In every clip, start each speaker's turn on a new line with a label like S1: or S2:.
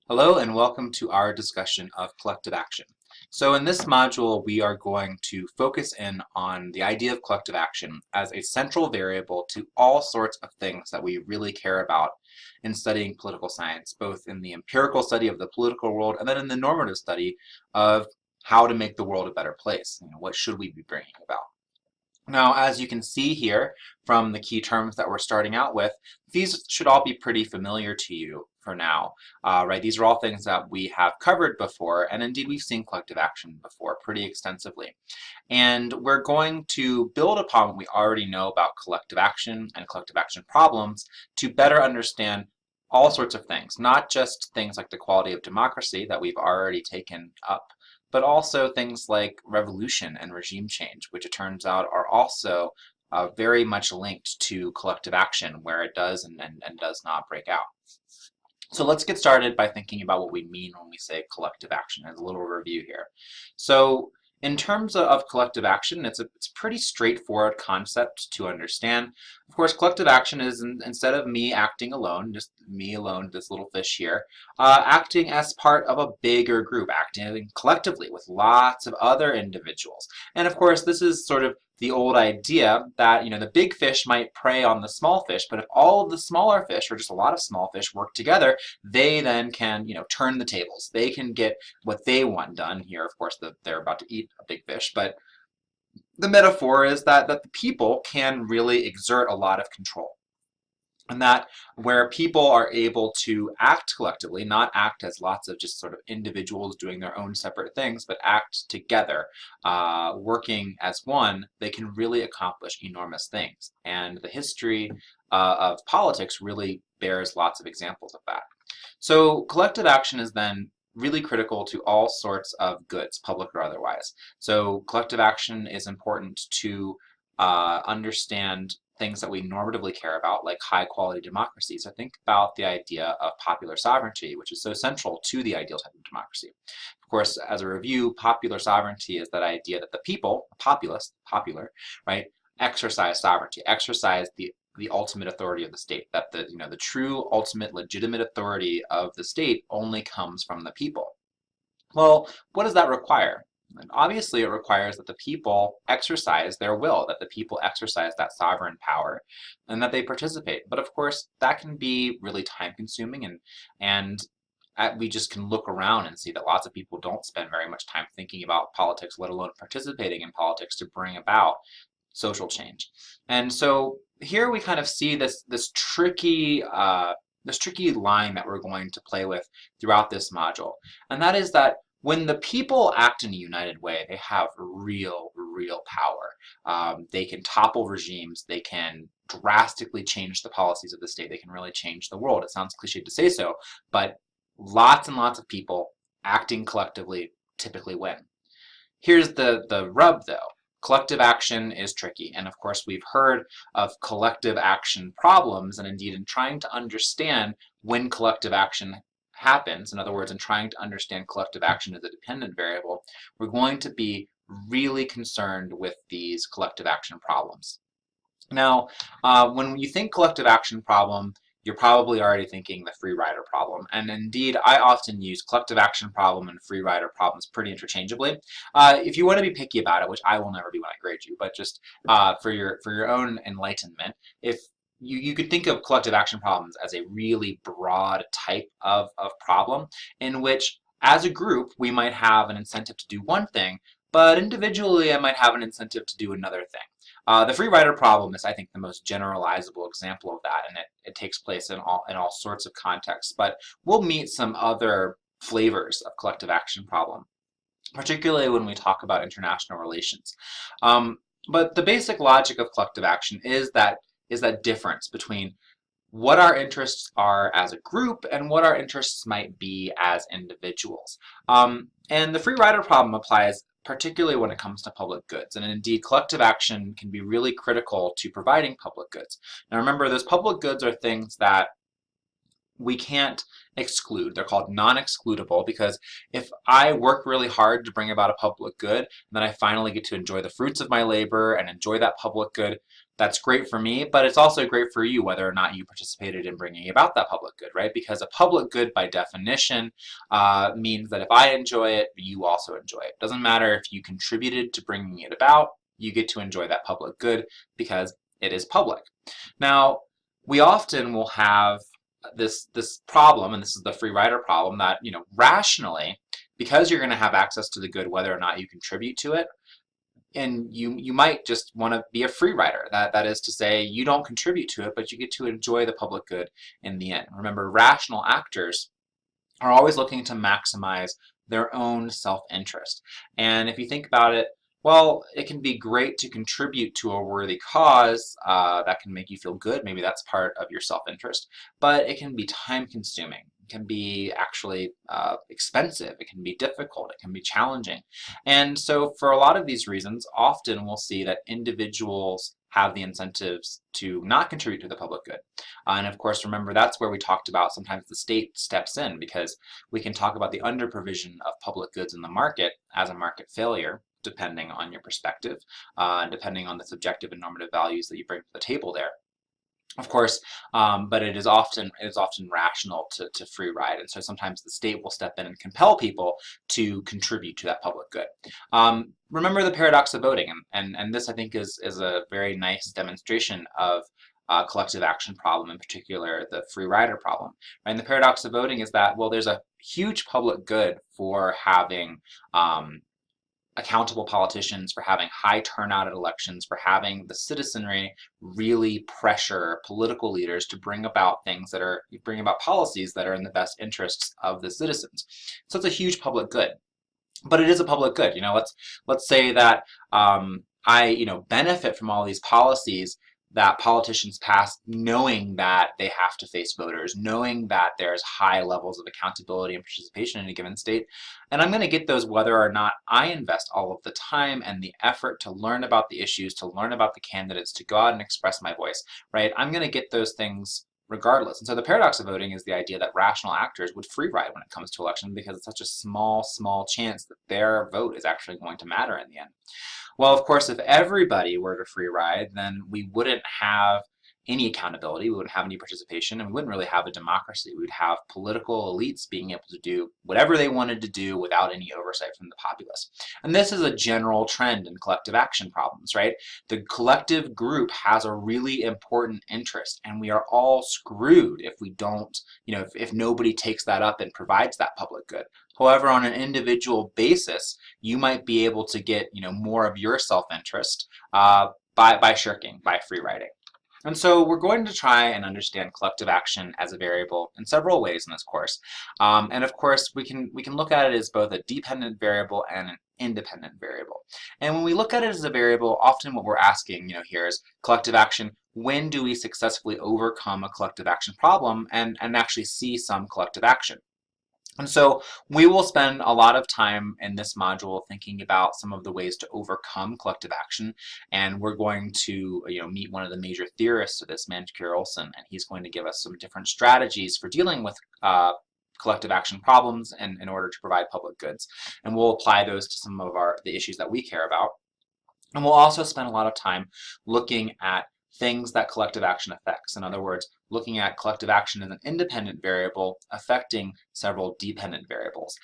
S1: Hello and welcome to our discussion of collective action. So in this module, we are going to focus in on the idea of collective action as a central variable to all sorts of things that we really care about in studying political science, both in the empirical study of the political world and then in the normative study of how to make the world a better place. What should we be bringing about? Now, as you can see here from the key terms that we're starting out with, these should all be pretty familiar to you for now, right? These are all things that we have covered before, and indeed we've seen collective action before pretty extensively. And we're going to build upon what we already know about collective action and collective action problems to better understand all sorts of things, not just things like the quality of democracy that we've already taken up, but also things like revolution and regime change, which it turns out are also very much linked to collective action, where it does and does not break out. So let's get started by thinking about what we mean when we say collective action, as a little review here. So in terms of collective action, it's a pretty straightforward concept to understand. Of course, collective action is, instead of me acting alone, just me alone, this little fish here, acting as part of a bigger group, acting collectively with lots of other individuals. And of course, this is sort of the old idea that, the big fish might prey on the small fish, but if all of the smaller fish, or just a lot of small fish, work together, they then can, turn the tables. They can get what they want done. Here, of course, they're about to eat a big fish, but the metaphor is that the people can really exert a lot of control. And that where people are able to act collectively, not act as lots of just sort of individuals doing their own separate things, but act together, working as one, they can really accomplish enormous things. And the history of politics really bears lots of examples of that. So collective action is then really critical to all sorts of goods, public or otherwise. So collective action is important to understand things that we normatively care about, like high-quality democracy. So think about the idea of popular sovereignty, which is so central to the ideal type of democracy. Of course, as a review, popular sovereignty is that idea that the people, popular, right, exercise sovereignty, exercise the ultimate authority of the state, that the true ultimate legitimate authority of the state only comes from the people. Well, what does that require? And obviously, it requires that the people exercise their will, that the people exercise that sovereign power, and that they participate. But of course, that can be really time-consuming, and we just can look around and see that lots of people don't spend very much time thinking about politics, let alone participating in politics to bring about social change. And so here we kind of see this tricky line that we're going to play with throughout this module, and that is that when the people act in a united way, they have real power. They can topple regimes. They can drastically change the policies of the state. They can really change the world. It sounds cliche to say so, but lots and lots of people acting collectively typically win. Here's the rub, though. Collective action is tricky, and of course we've heard of collective action problems, and indeed in trying to understand when collective action happens, in other words, in trying to understand collective action as a dependent variable, we're going to be really concerned with these collective action problems. Now, when you think collective action problem, you're probably already thinking the free rider problem. And indeed, I often use collective action problem and free rider problems pretty interchangeably. If you want to be picky about it, which I will never be when I grade you, but just for your own enlightenment, if you could think of collective action problems as a really broad type of problem in which, as a group, we might have an incentive to do one thing, but individually I might have an incentive to do another thing. The free rider problem is, I think, the most generalizable example of that, and it takes place in all sorts of contexts, but we'll meet some other flavors of collective action problem, particularly when we talk about international relations. But the basic logic of collective action is that difference between what our interests are as a group and what our interests might be as individuals. And the free rider problem applies particularly when it comes to public goods. And indeed, collective action can be really critical to providing public goods. Now remember, those public goods are things that we can't exclude. They're called non-excludable because if I work really hard to bring about a public good, and then I finally get to enjoy the fruits of my labor and enjoy that public good, That's great for me, but it's also great for you whether or not you participated in bringing about that public good, right? Because a public good, by definition, means that if I enjoy it, you also enjoy it. Doesn't matter if you contributed to bringing it about, you get to enjoy that public good because it is public. Now, we often will have this problem, and this is the free rider problem, that rationally, because you're going to have access to the good whether or not you contribute to it, and you might just want to be a free rider. That is to say, you don't contribute to it, but you get to enjoy the public good in the end. Remember, rational actors are always looking to maximize their own self-interest. And if you think about it, well, it can be great to contribute to a worthy cause that can make you feel good. Maybe that's part of your self-interest, but it can be time-consuming. It can be actually expensive. It can be difficult. It can be challenging. And so for a lot of these reasons, often we'll see that individuals have the incentives to not contribute to the public good. And of course, remember, that's where we talked about sometimes the state steps in, because we can talk about the underprovision of public goods in the market as a market failure, depending on your perspective, depending on the subjective and normative values that you bring to the table there. Of course, but it is often rational to free ride, and so sometimes the state will step in and compel people to contribute to that public good. Remember the paradox of voting, and this I think is a very nice demonstration of collective action problem, in particular the free rider problem. Right? And the paradox of voting is that, well, there's a huge public good for having accountable politicians, for having high turnout at elections, for having the citizenry really pressure political leaders to bring about policies that are in the best interests of the citizens. So it's a huge public good. But it is a public good. Let's say that I benefit from all these policies that politicians pass, knowing that they have to face voters, knowing that there's high levels of accountability and participation in a given state. And I'm going to get those whether or not I invest all of the time and the effort to learn about the issues, to learn about the candidates, to go out and express my voice, right? I'm going to get those things regardless. And so the paradox of voting is the idea that rational actors would free ride when it comes to election, because it's such a small chance that their vote is actually going to matter in the end. Well, of course, if everybody were to free ride, then we wouldn't have any accountability, we wouldn't have any participation, and we wouldn't really have a democracy. We would have political elites being able to do whatever they wanted to do without any oversight from the populace. And this is a general trend in collective action problems, right? The collective group has a really important interest, and we are all screwed if we don't, if nobody takes that up and provides that public good. However, on an individual basis, you might be able to get, more of your self-interest by shirking, by free riding. And so we're going to try and understand collective action as a variable in several ways in this course. And of course, we can look at it as both a dependent variable and an independent variable. And when we look at it as a variable, often what we're asking, here is collective action. When do we successfully overcome a collective action problem and actually see some collective action? And so we will spend a lot of time in this module thinking about some of the ways to overcome collective action, and we're going to meet one of the major theorists of this, Mancur Olson, and he's going to give us some different strategies for dealing with collective action problems in order to provide public goods, and we'll apply those to some of the issues that we care about. And we'll also spend a lot of time looking at things that collective action affects. In other words, looking at collective action as an independent variable affecting several dependent variables.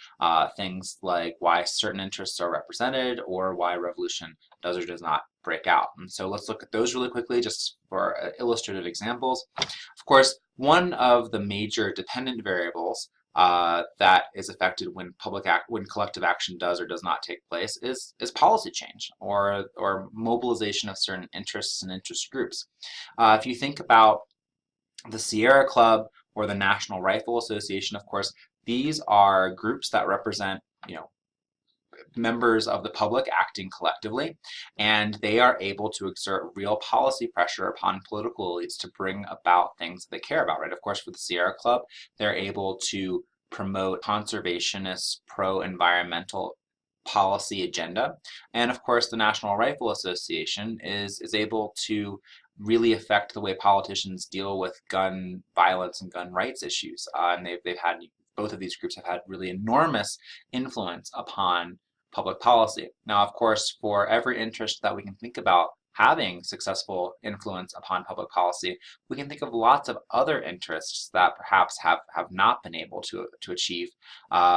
S1: Things like why certain interests are represented, or why revolution does or does not break out. And so let's look at those really quickly, just for illustrative examples. Of course, one of the major dependent variables that is affected when collective action does or does not take place is policy change, or mobilization of certain interests and interest groups. If you think about the Sierra Club or the National Rifle Association, of course, these are groups that represent, members of the public acting collectively, and they are able to exert real policy pressure upon political elites to bring about things that they care about, right? Of course, for the Sierra Club, they're able to promote conservationist, pro-environmental policy agenda. And of course, the National Rifle Association is able to really affect the way politicians deal with gun violence and gun rights issues. And both of these groups have had really enormous influence upon public policy. Now, of course, for every interest that we can think about having successful influence upon public policy, we can think of lots of other interests that perhaps have not been able to achieve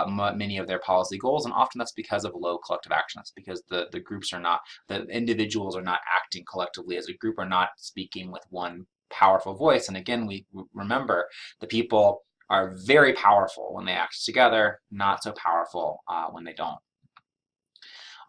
S1: many of their policy goals, and often that's because of low collective action. That's because the groups are not, the individuals are not acting collectively as a group, are not speaking with one powerful voice. And again, we remember the people are very powerful when they act together, not so powerful when they don't.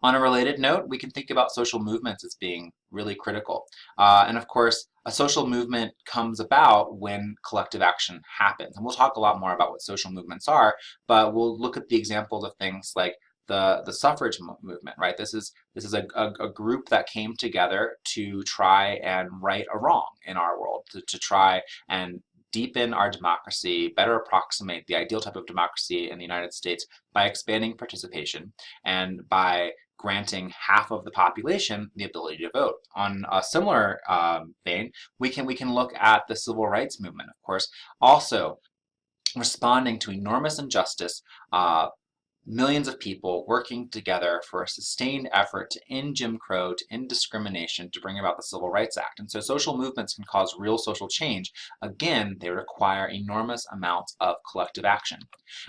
S1: On a related note, we can think about social movements as being really critical. And of course, a social movement comes about when collective action happens. And we'll talk a lot more about what social movements are, but we'll look at the examples of things like the suffrage movement, right? This is a group that came together to try and right a wrong in our world, to try and deepen our democracy, better approximate the ideal type of democracy in the United States by expanding participation and by granting half of the population the ability to vote. On a similar vein, we can look at the civil rights movement, of course, also responding to enormous injustice, millions of people working together for a sustained effort to end Jim Crow, to end discrimination, to bring about the Civil Rights Act. And so social movements can cause real social change. Again, they require enormous amounts of collective action.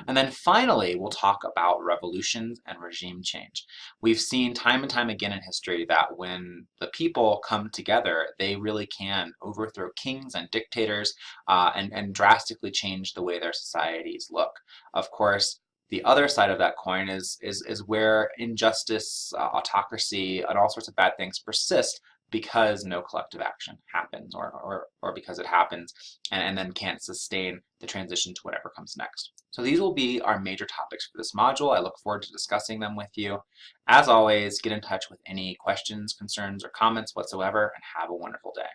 S1: And then finally, we'll talk about revolutions and regime change. We've seen time and time again in history that when the people come together, they really can overthrow kings and dictators and drastically change the way their societies look. Of course, the other side of that coin is where injustice, autocracy, and all sorts of bad things persist because no collective action happens, or because it happens and then can't sustain the transition to whatever comes next. So these will be our major topics for this module. I look forward to discussing them with you. As always, get in touch with any questions, concerns, or comments whatsoever, and have a wonderful day.